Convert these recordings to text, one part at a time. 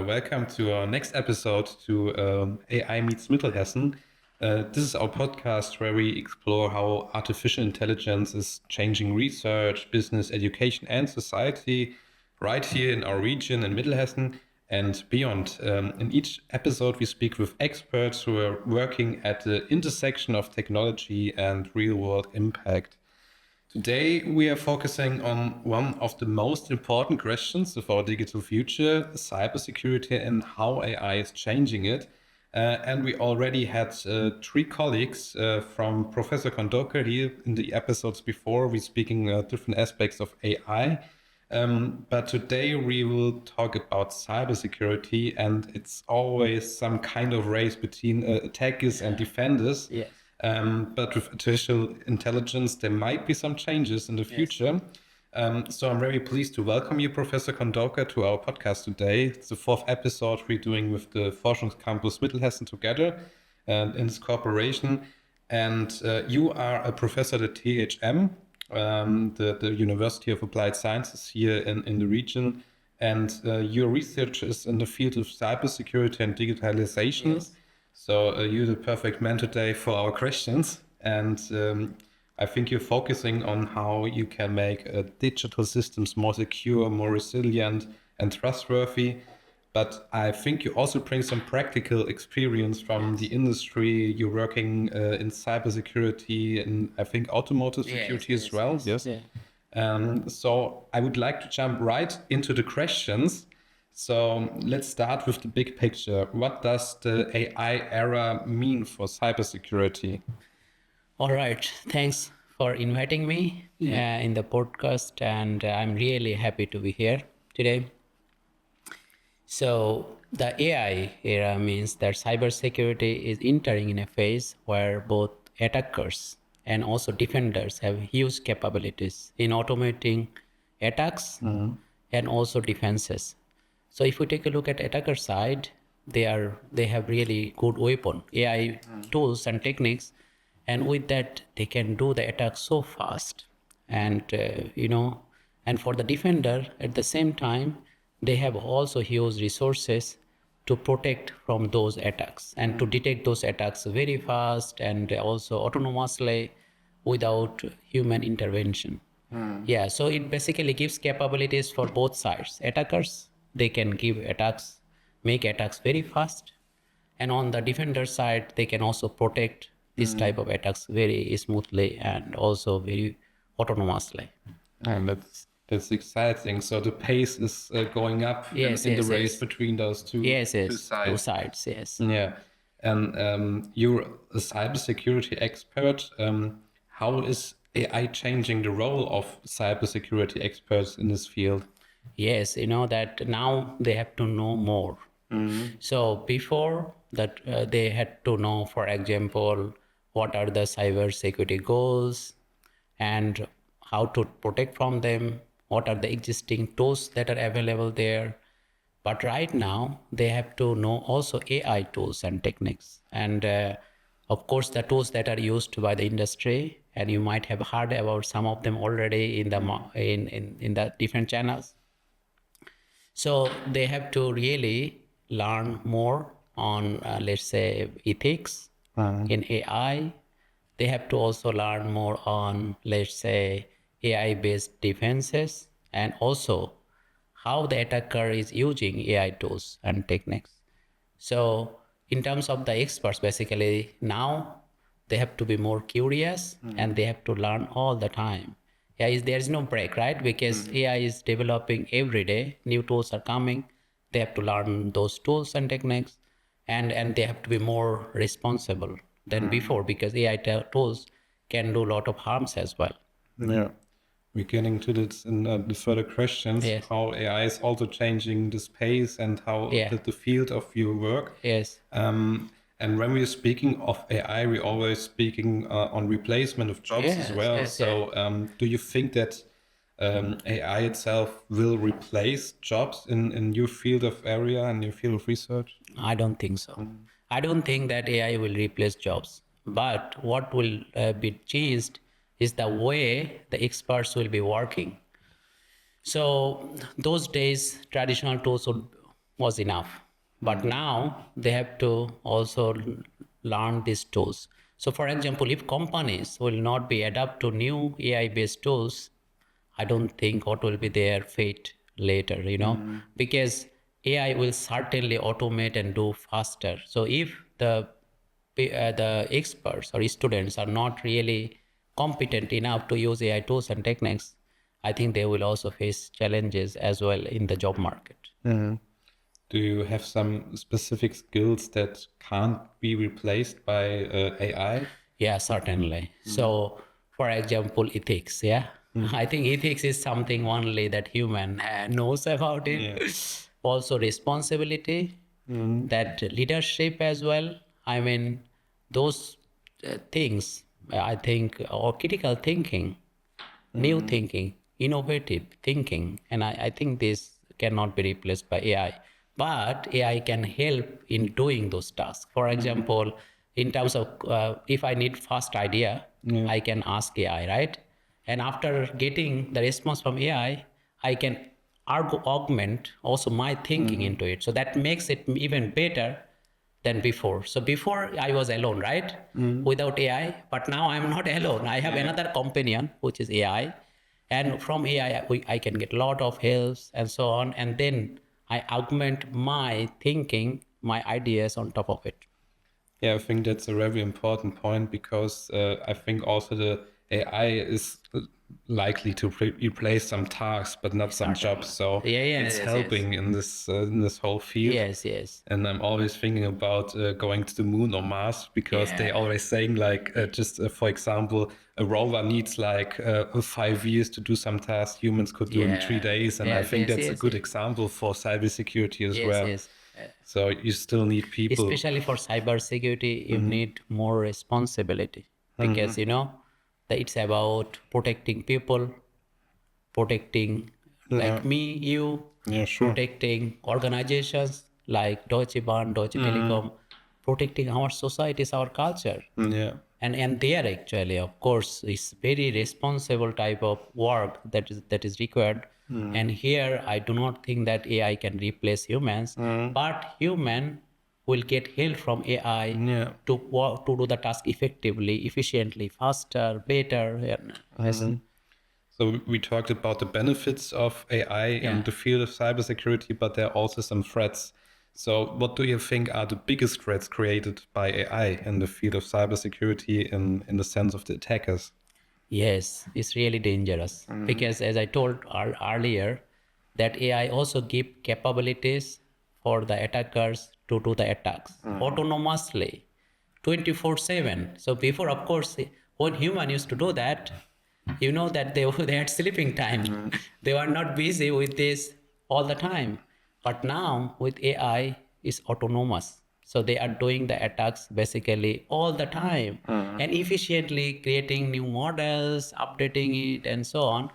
welcome to our next episode to AI Meets Mittelhessen. This is our podcast where we explore how artificial intelligence is changing research, business, education, and society right here in our region in Mittelhessen and beyond. In each episode, we speak with experts who are working at the intersection of technology and real-world impact. Today, we are focusing on one of the most important questions of our digital future, cybersecurity and how AI is changing it. And we already had three colleagues from Professor Khondoker here in the episodes before. We're speaking different aspects of AI. But today we will talk about cybersecurity, and it's always some kind of race between attackers and defenders. Yes. But with artificial intelligence, there might be some changes in the future. So I'm very pleased to welcome you, Professor Khondoker, to our podcast today. It's the fourth episode we're doing with the Forschungscampus Mittelhessen together in this cooperation. And you are a professor at THM, the University of Applied Sciences here in the region. And your research is in the field of cybersecurity and digitalization. Yes. So you're the perfect man today for our questions. And I think you're focusing on how you can make digital systems more secure, more resilient, and trustworthy. But I think you also bring some practical experience from the industry. You're working in cybersecurity and I think automotive security as well. Yes. Yeah. So I would like to jump right into the questions. So let's start with the big picture. What does the AI era mean for cybersecurity? All right. Thanks for inviting me in the podcast, and I'm really happy to be here today. So the AI era means that cybersecurity is entering in a phase where both attackers and also defenders have huge capabilities in automating attacks and also defenses. So if we take a look at attacker side, they have really good weapon, AI tools and techniques, and with that they can do the attack so fast. And and for the defender at the same time, they have also huge resources to protect from those attacks and to detect those attacks very fast and also autonomously without human intervention. Yeah, so it basically gives capabilities for both sides. Attackers, they can make attacks very fast. And on the defender side, they can also protect this type of attacks very smoothly and also very autonomously. And that's exciting. So the pace is going up in the race between those two sides. Two sides, yes. Yeah. And you're a cybersecurity expert. How is AI changing the role of cybersecurity experts in this field? Yes, that now they have to know more. So before that, they had to know, for example, what are the cyber security goals and how to protect from them, what are the existing tools that are available there. But right now, they have to know also AI tools and techniques. And of course, the tools that are used by the industry, and you might have heard about some of them already in the different channels. So they have to really learn more on, let's say, ethics in AI. They have to also learn more on, let's say, AI-based defenses, and also how the attacker is using AI tools and techniques. So in terms of the experts, basically, now they have to be more curious and they have to learn all the time. There is no break, right? Because AI is developing every day. New tools are coming. They have to learn those tools and techniques, and they have to be more responsible than before, because AI tools can do a lot of harms as well. Yeah. We're getting to this in the further questions, Yes. how AI is also changing the space and how the field of your work. Yes. And when we're speaking of AI, we're always speaking on replacement of jobs as well. Yes, so do you think that AI itself will replace jobs in your field of area and your field of research? I don't think so. I don't think that AI will replace jobs. But what will be changed is the way the experts will be working. So those days, traditional tools was enough. But now they have to also learn these tools. So for example, if companies will not be adapt to new AI based tools, I don't think what will be their fate later, because AI will certainly automate and do faster. So if the experts or students are not really competent enough to use AI tools and techniques, I think they will also face challenges as well in the job market. Do you have some specific skills that can't be replaced by AI? Yeah, certainly. So, for example, ethics. Yeah, I think ethics is something only that human knows about it. Yeah. Also, responsibility, that leadership as well. I mean, those things. I think, or critical thinking, new thinking, innovative thinking, and I think this cannot be replaced by AI. But AI can help in doing those tasks. For example, in terms of if I need fast idea, I can ask AI, right? And after getting the response from AI, I can augment also my thinking into it. So that makes it even better than before. So before I was alone, right? Without AI, but now I'm not alone. I have another companion, which is AI. And from AI, I can get a lot of helps and so on. And then I augment my thinking, my ideas on top of it. Yeah, I think that's a very important point because I think also the AI is likely to replace some tasks, but not some jobs. So it's helping in this whole field. Yes, yes. And I'm always thinking about going to the moon or Mars because they always saying like just for example, a rover needs like 5 years to do some tasks humans could do in 3 days, and I think that's a good example for cybersecurity as well. Yes. So you still need people. Especially for cybersecurity, you need more responsibility because that it's about protecting people, protecting like me, you, Yeah, sure. protecting organizations like Deutsche Bahn, Deutsche Telekom, protecting our societies, our culture. Yeah. And there actually, of course, is very responsible type of work that is required. And here, I do not think that AI can replace humans, but human will get help from AI Yeah. to work, to do the task effectively, efficiently, faster, better. So we talked about the benefits of AI in the field of cybersecurity, but there are also some threats. So what do you think are the biggest threats created by AI in the field of cybersecurity in the sense of the attackers? Yes, it's really dangerous because, as I told earlier, that AI also give capabilities for the attackers to do the attacks autonomously, 24/7. So before, of course, when human used to do that, that they had sleeping time. They were not busy with this all the time. But now with AI, it's autonomous. So they are doing the attacks basically all the time and efficiently creating new models, updating it, and so on.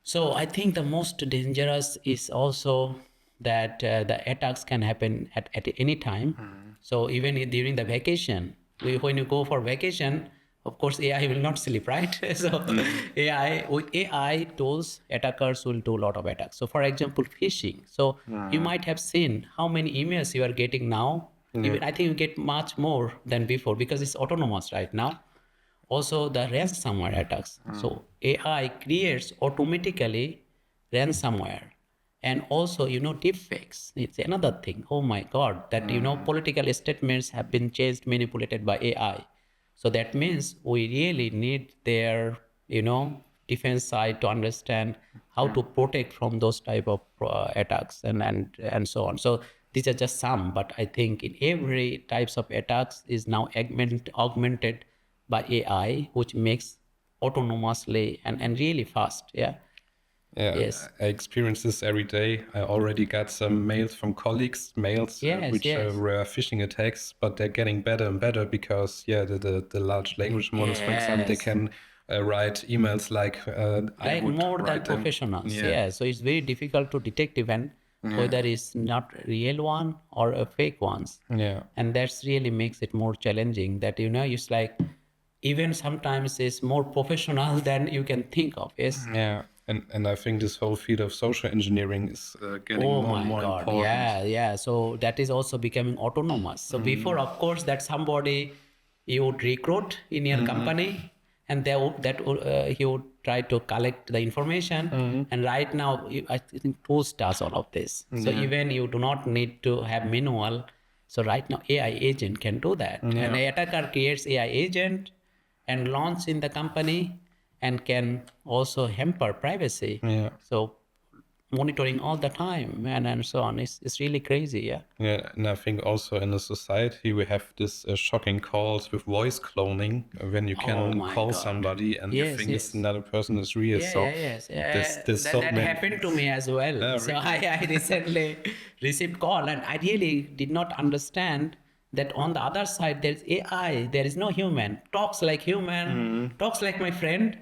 So I think the most dangerous is also that the attacks can happen at any time. So even during the vacation, when you go for vacation, of course AI will not sleep, right? So with AI tools, attackers will do a lot of attacks. So for example, phishing. So you might have seen how many emails you are getting now. Even I think you get much more than before because it's autonomous right now. Also the ransomware attacks. So AI creates automatically ransomware. And also, deepfakes. It's another thing. Oh my God, that, political statements have been changed, manipulated by AI. So that means we really need their, defense side to understand how to protect from those type of attacks and so on. So these are just some, but I think in every types of attacks is now augmented by AI, which makes autonomously and really fast. Yeah. Yeah, Yes. I experience this every day. I already got some mails from colleagues, which were phishing attacks, but they're getting better and better because, the large language models, for example, they can write emails like I Like would more than write them. professionals. Yeah. So it's very difficult to detect even whether it's not real one or a fake ones. Yeah. And that's really makes it more challenging that, it's like even sometimes it's more professional than you can think of. Yes. Yeah. And I think this whole field of social engineering is getting Oh more and my more God. important. Yeah. So that is also becoming autonomous. So before, of course, that somebody you would recruit in your company, and he would try to collect the information. And right now, I think tools does all of this. So Yeah. even you do not need to have manual. So right now, AI agent can do that. And Yeah. the attacker creates AI agent and launch in the company and can also hamper privacy. Yeah. So monitoring all the time and so on. It's really crazy. Yeah. Yeah, and I think also in the society we have this shocking calls with voice cloning when you Oh can my call God. somebody and you Yes, think it's yes. another person is real. Yeah, So yeah, yes. there's That so that many. happened to me as well. So Really? I recently received call and I really did not understand that on the other side there's AI. There is no human. Talks like human, talks like my friend.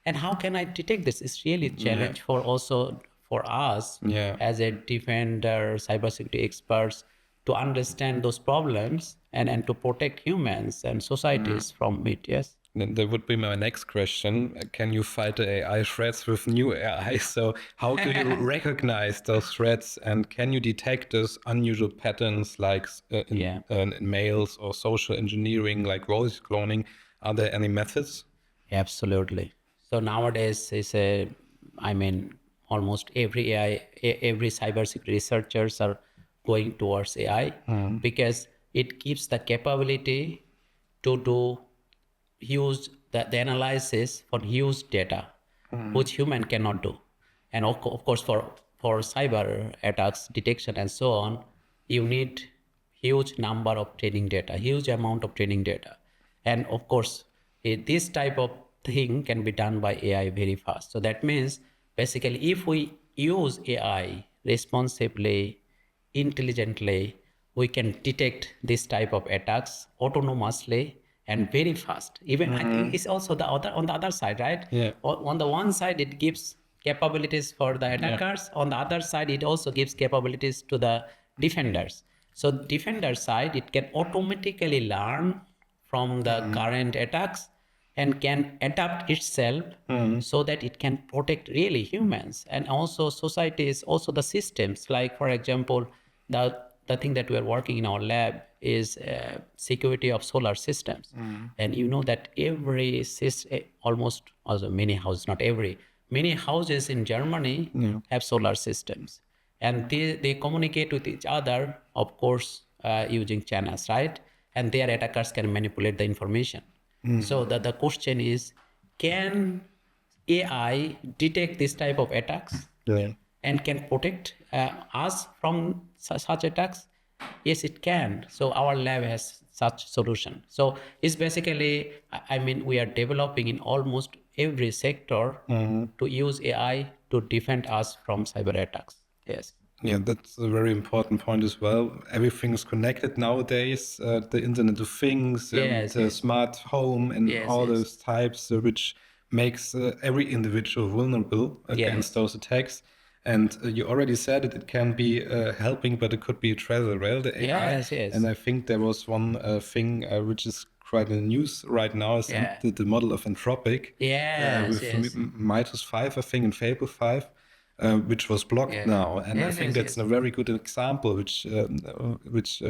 And how can I detect this? It's really a Yeah. challenge for also for us Yeah. as a defender, cybersecurity experts to understand those problems and to protect humans and societies from it. Yes. Then that would be my next question. Can you fight the AI threats with new AI? So how do you recognize those threats and can you detect those unusual patterns like Yeah. in mails or social engineering like voice cloning? Are there any methods? Absolutely. So nowadays I mean, almost every every cybersecurity researchers are going towards AI because it gives the capability to do huge the analysis for huge data, which human cannot do. And of course, for cyber attacks detection and so on, you need huge number of training data, huge amount of training data, and of course, this type of thing can be done by AI very fast. So that means basically, if we use AI responsibly, intelligently, we can detect this type of attacks autonomously and very fast. Even I think it's also the other on the other side, right? Yeah. On the one side, it gives capabilities for the attackers. On the other side, it also gives capabilities to the defenders. So defender side, it can automatically learn from the current attacks and can adapt itself so that it can protect really humans and also societies, also the systems. Like for example, the thing that we are working in our lab is security of solar systems. And you know that almost also many houses, not every, many houses in Germany have solar systems, and they communicate with each other, of course, using channels, right? And their attackers can manipulate the information. So the question is, can AI detect this type of attacks Yeah. and can protect us from such attacks? Yes, it can. So our lab has such solution. So it's basically, I mean, we are developing in almost every sector to use AI to defend us from cyber attacks. Yes. Yeah, that's a very important point as well. Everything is connected nowadays. The Internet of Things and Yes, yes. smart home and Yes, all yes. those types, which makes every individual vulnerable against Yes. those attacks. And you already said it, it can be helping, but it could be a threat as well, the AI. Yes, And yes. I think there was one thing which is quite in the news right now is Yeah. the model of Anthropic Yes, with yes. Midas 5, I think, and Fable 5 which was blocked Yeah. now, and I Yes, think yes, that's yes. a very good example, which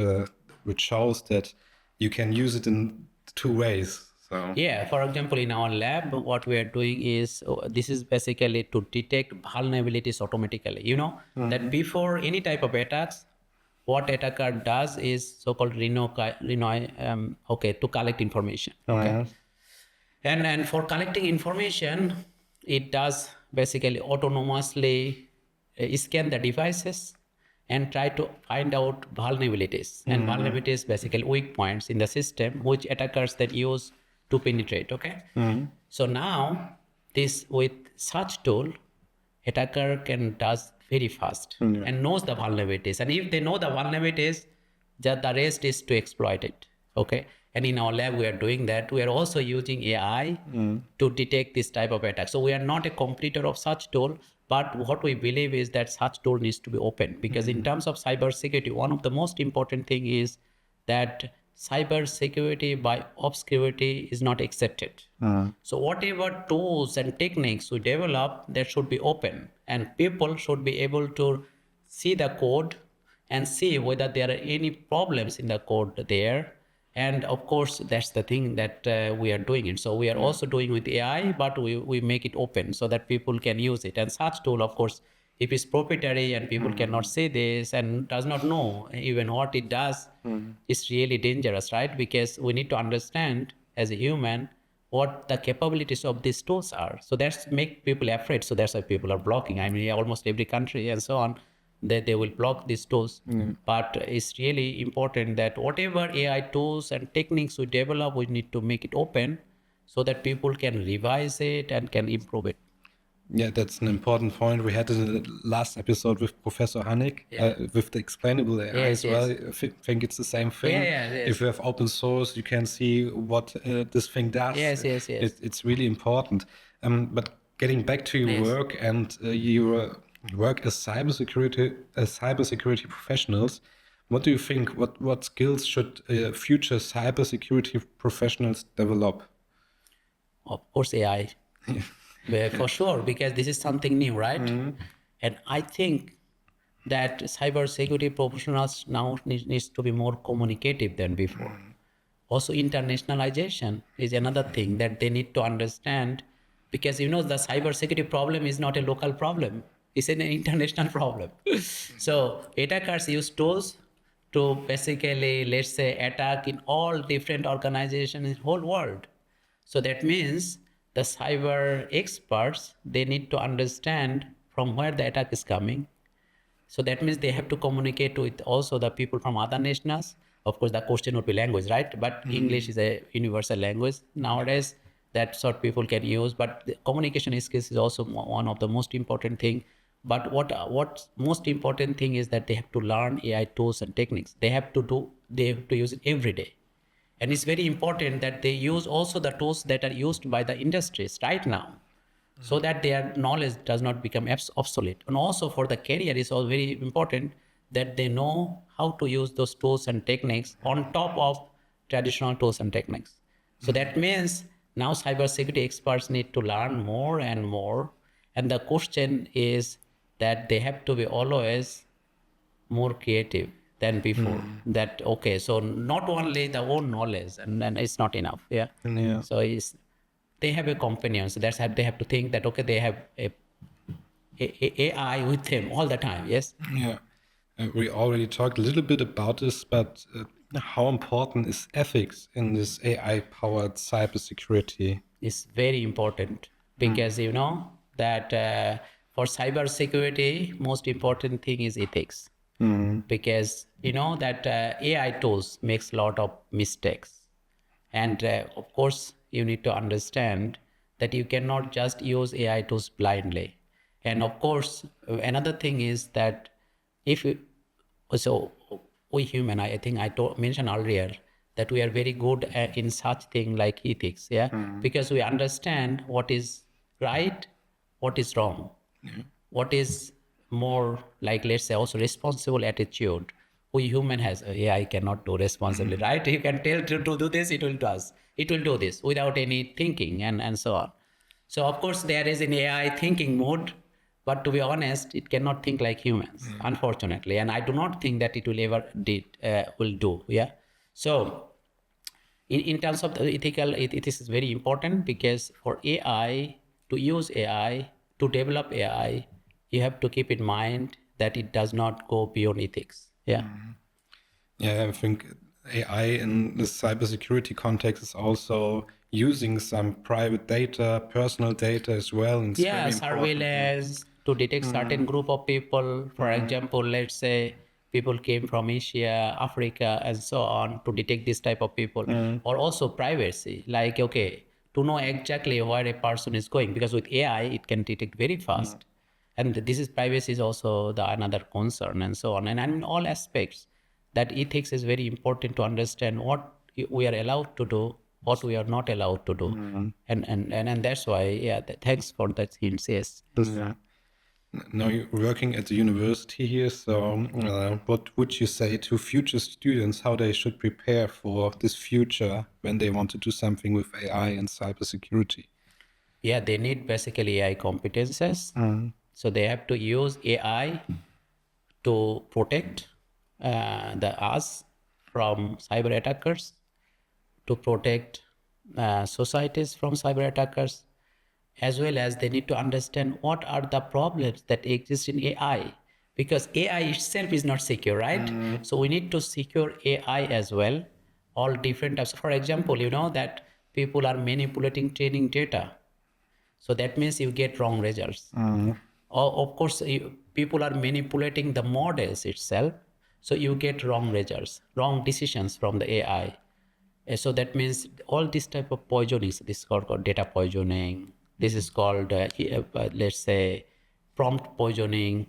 shows that you can use it in two ways. So Yeah, for example, in our lab, what we are doing is this is basically to detect vulnerabilities automatically. You know that before any type of attacks, what attacker does is so-called okay, to collect information. Okay, and for collecting information, it does basically autonomously scan the devices and try to find out vulnerabilities. And vulnerabilities basically weak points in the system which attackers then use to penetrate. Okay, so now this with such tool, attacker can does very fast and knows the vulnerabilities, and if they know the vulnerabilities, just the rest is to exploit it. Okay, and in our lab we are doing that. We are also using AI to detect this type of attack. So we are not a competitor of such tool, but what we believe is that such tool needs to be open, because in terms of cyber security, one of the most important thing is that cybersecurity by obscurity is not accepted. So whatever tools and techniques we develop, that should be open, and people should be able to see the code and see whether there are any problems in the code there. And of course, that's the thing that we are doing it. So we are also doing with AI, but we make it open so that people can use it. And such tool, of course, if it's proprietary and people cannot see this and does not know even what it does, it's really dangerous, right? Because we need to understand as a human what the capabilities of these tools are. So that's make people afraid. So that's why people are blocking. I mean, almost every country and so on, that they will block these tools. But it's really important that whatever AI tools and techniques we develop, we need to make it open so that people can revise it and can improve it. Yeah, that's an important point. We had in the last episode with Professor Hanek with the explainable AI Yes, as well. yes. I think it's the same thing. Yes. If you have open source, you can see what this thing does. Yes. It's really important. But getting back to your work and your work as cybersecurity professionals, what do you think? What skills should future cybersecurity professionals develop? Of course, AI. For sure, because this is something new, right? And I think that cybersecurity professionals now needs to be more communicative than before. Also, internationalization is another thing that they need to understand, because the cybersecurity problem is not a local problem; it's an international problem. So attackers use tools to basically, let's say, attack in all different organizations in the whole world. So that means the cyber experts, they need to understand from where the attack is coming. So that means they have to communicate with also the people from other nations. Of course, the question would be language, right? But English is a universal language nowadays that sort of people can use. But the communication skills is also one of the most important thing. But what's most important thing is that they have to learn AI tools and techniques. They have to use it every day. And it's very important that they use also the tools that are used by the industries right now, so that their knowledge does not become obsolete. And also for the career, it's all very important that they know how to use those tools and techniques on top of traditional tools and techniques. So that means now cybersecurity experts need to learn more and more. And the question is that they have to be always more creative than before. That okay, so not only the own knowledge and it's not enough. Yeah. So they have a companion. So that's how they have to think that okay, they have a AI with them all the time. Yes. Yeah. We already talked a little bit about this, but how important is ethics in this AI-powered cybersecurity? Is very important, because that for cybersecurity, most important thing is ethics. Because that AI tools makes a lot of mistakes, and of course you need to understand that you cannot just use AI tools blindly. And of course another thing is that if you, so we human, I think mentioned earlier that we are very good in such thing like ethics, because we understand what is right, what is wrong, what is more like, let's say, also responsible attitude. We human has AI cannot do responsibly, right? You can tell to do this, it will do this without any thinking and so on. So of course there is an AI thinking mode, but to be honest, it cannot think like humans, unfortunately. And I do not think that it will ever will do. So in terms of the ethical, it is very important, because for AI to use AI, to develop AI, you have to keep in mind that it does not go beyond ethics. Yeah, I think AI in the cybersecurity context is also using some private data, personal data as well. And it's very important. Surveillance to detect certain group of people. For example, let's say people came from Asia, Africa, and so on, to detect this type of people. Or also privacy, like, okay, to know exactly where a person is going, because with AI, it can detect very fast. And this is privacy is also the another concern and so on. And in all aspects, that ethics is very important to understand what we are allowed to do, what we are not allowed to do. And that's why, thanks for that hints. Yes. Yeah. Now you're working at the university here, so what would you say to future students how they should prepare for this future when they want to do something with AI and cybersecurity? Yeah, they need basically AI competences. So they have to use AI to protect us from cyber attackers, to protect societies from cyber attackers, as well as they need to understand what are the problems that exist in AI, because AI itself is not secure, right? So we need to secure AI as well, all different types. For example, you know that people are manipulating training data, so that means you get wrong results. Or of course, people are manipulating the models itself, so you get wrong results, wrong decisions from the AI. So that means all this type of poisoning, this is called data poisoning. This is called, let's say, prompt poisoning,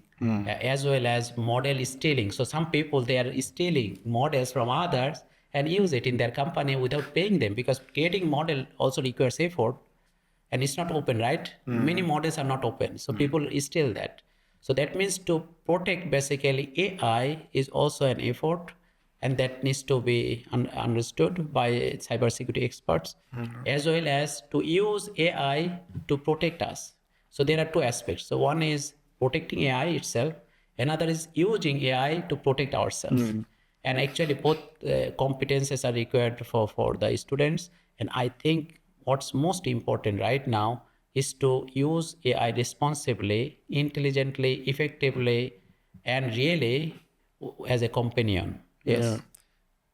as well as model stealing. So some people, they are stealing models from others and use it in their company without paying them, because creating model also requires effort, and it's not open, right? Many models are not open, so people steal that. So that means to protect basically AI is also an effort, and that needs to be understood by cybersecurity experts, as well as to use AI to protect us. So there are two aspects. So one is protecting AI itself, another is using AI to protect ourselves. And actually both competences are required for the students. And I think what's most important right now is to use AI responsibly, intelligently, effectively, and really as a companion. Yeah. Yes.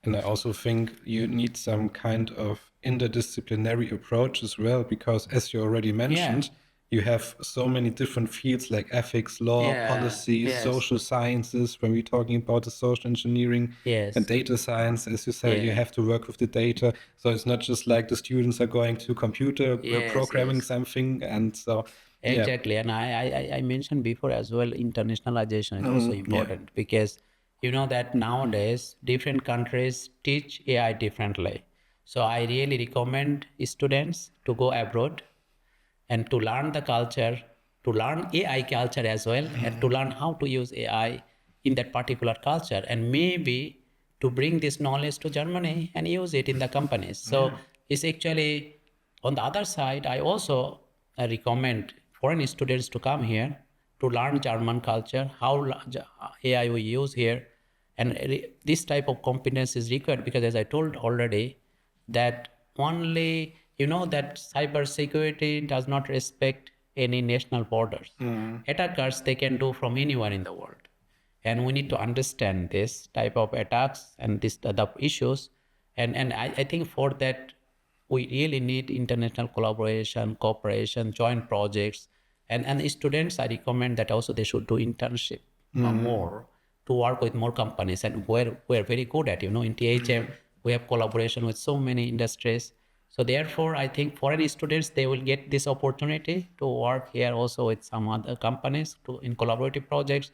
And I also think you need some kind of interdisciplinary approach as well, because as you already mentioned, you have so many different fields like ethics, law, Yeah. policy, Yes. social sciences, when we're talking about the social engineering and Yes. data science, as you said, you Yeah. have to work with the data. So it's not just like the students are going to computer, Yes. programming Yes. something. And so, yeah. Exactly. And I mentioned before as well, internationalization is also Yeah. important, because you know that nowadays different countries teach AI differently. So I really recommend students to go abroad and to learn the culture, to learn AI culture as well, and to learn how to use AI in that particular culture, and maybe to bring this knowledge to Germany and use it in the companies. So it's actually on the other side, I also recommend foreign students to come here to learn German culture, how AI we use here, and this type of competence is required, because as I told already, that only you know that cyber security does not respect any national borders. Attackers, they can do from anywhere in the world, and we need to understand this type of attacks and this the issues. And I think for that we really need international collaboration, cooperation, joint projects, and students, I recommend that also they should do internship more, to work with more companies, and we're very good at, in THM we have collaboration with so many industries. So therefore I think foreign students, they will get this opportunity to work here also with some other companies to in collaborative projects.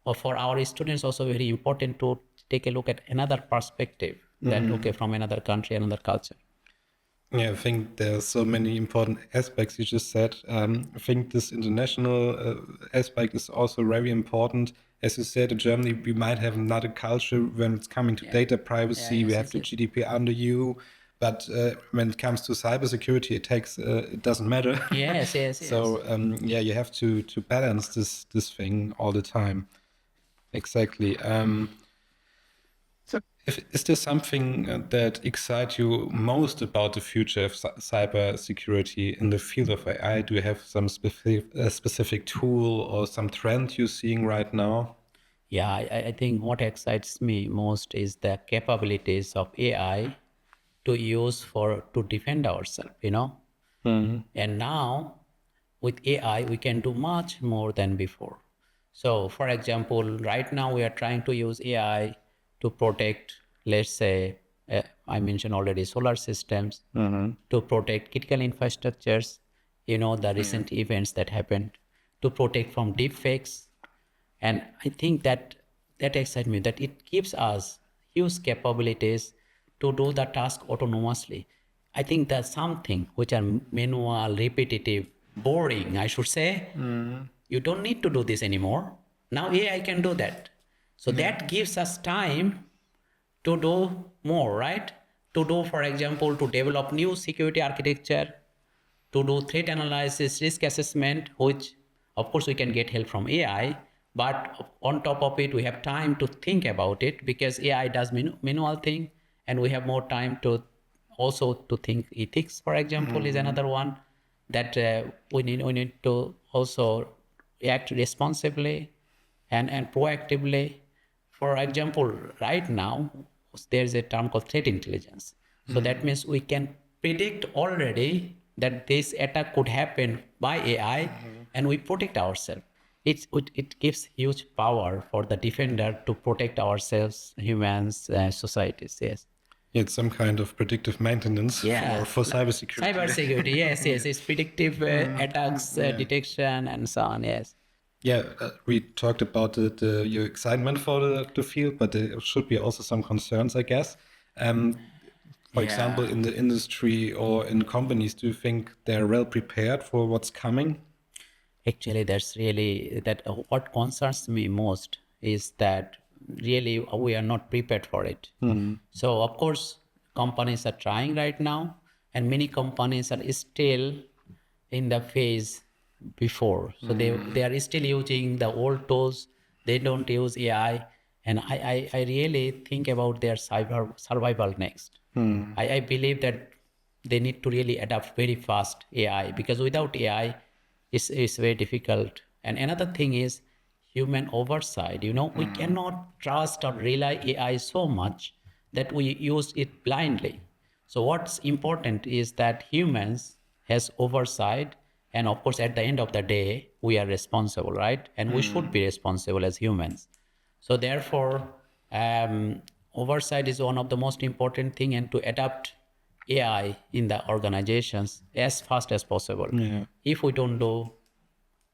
Or for our students also very important to take a look at another perspective, that okay, from another country, another culture. Yeah, I think there's so many important aspects you just said. I think this international aspect is also very important. As you said, in Germany, we might have another culture when it's coming to data privacy. We Yes, have yes, the yes. GDPR under you, but when it comes to cybersecurity, it doesn't matter. Yes, yes, yes. So yeah, you have to balance this thing all the time. Exactly. Is there something that excites you most about the future of cyber security in the field of AI? Do you have some specific tool or some trend you're seeing right now? Yeah, I think what excites me most is the capabilities of AI to use for to defend ourselves. And now with AI, we can do much more than before. So, for example, right now we are trying to use AI to protect, let's say, I mentioned already solar systems, to protect critical infrastructures, the recent events that happened, to protect from deep fakes. And I think that excites me, that it gives us huge capabilities to do the task autonomously. I think that's something which are manual, repetitive, boring, I should say. you don't need to do this anymore. Now AI can do that. So that gives us time to do more, right? To do, for example, to develop new security architecture, to do threat analysis, risk assessment, which of course we can get help from AI, but on top of it, we have time to think about it because AI does manual thing, and we have more time to also to think ethics, for example, is another one that we need to also act responsibly and proactively. For example, right now, there's a term called threat intelligence. So that means we can predict already that this attack could happen by AI and we protect ourselves. It gives huge power for the defender to protect ourselves, humans, societies. Yes. It's some kind of predictive maintenance for cybersecurity. Cybersecurity, yes. It's predictive attacks, detection, and so on. Yes. Yeah, we talked about your excitement for the field, but there should be also some concerns, I guess. For example, in the industry or in companies, do you think they're well prepared for what's coming? Actually, that's really that what concerns me most is that really we are not prepared for it. So of course, companies are trying right now, and many companies are still in the phase before. So they are still using the old tools. They don't use AI, and I really think about their survival next. I believe that they need to really adapt very fast AI because without AI, it's very difficult. And another thing is human oversight. We cannot trust or rely AI so much that we use it blindly. So what's important is that humans has oversight, and of course at the end of the day we are responsible, right? And we should be responsible as humans. So therefore, oversight is one of the most important thing, and to adapt AI in the organizations as fast as possible. If we don't do,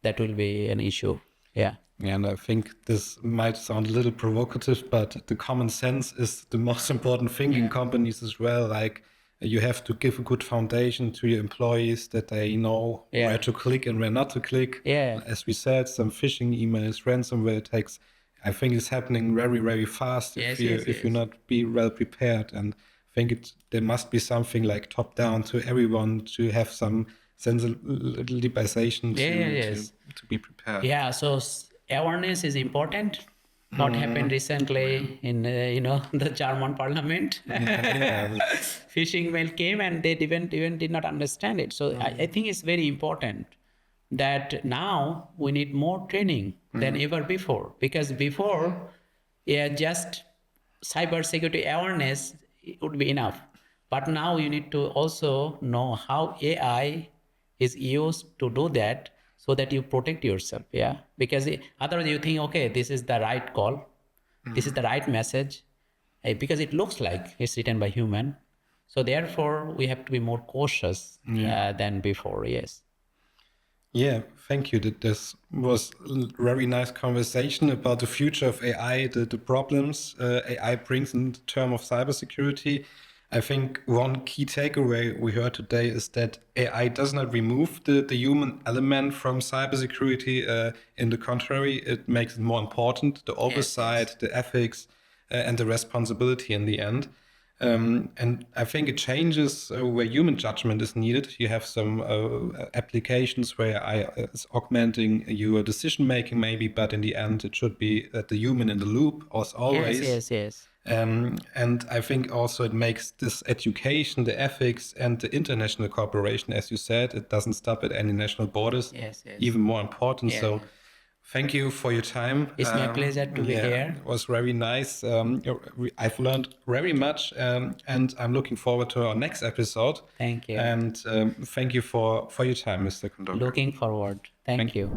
that will be an issue. Yeah. And I think this might sound a little provocative, but the common sense is the most important thing in companies as well. Like you have to give a good foundation to your employees that they know where to click and where not to click. Yeah. As we said, some phishing emails, ransomware attacks. I think it's happening very, very fast if you're not be well prepared. And I think there must be something like top down to everyone to have some sensibilization to be prepared. Yeah. So awareness is important. What happened recently in the German parliament? Phishing mail came and they even did not understand it. So I think it's very important that now we need more training than ever before, because before, just cybersecurity awareness would be enough. But now you need to also know how AI is used to do that so that you protect yourself. Yeah. Because otherwise you think, okay, this is the right call. This is the right message because it looks like it's written by human. So therefore we have to be more cautious than before. Yes. Yeah, thank you. This was a very nice conversation about the future of AI, the problems AI brings in the term of cybersecurity. I think one key takeaway we heard today is that AI does not remove the human element from cybersecurity. In the contrary, it makes it more important, the oversight, the ethics, and the responsibility in the end. And I think it changes where human judgment is needed. You have some applications where AI is augmenting your decision making, maybe, but in the end, it should be the human in the loop, as always. Yes. And I think also it makes this education, the ethics, and the international cooperation, as you said, it doesn't stop at any national borders, even more important. So thank you for your time. It's my pleasure to be here. It was very nice. I've learned very much, and I'm looking forward to our next episode. Thank you. And thank you for your time, Mr. Khondoker. Looking forward. Thank you.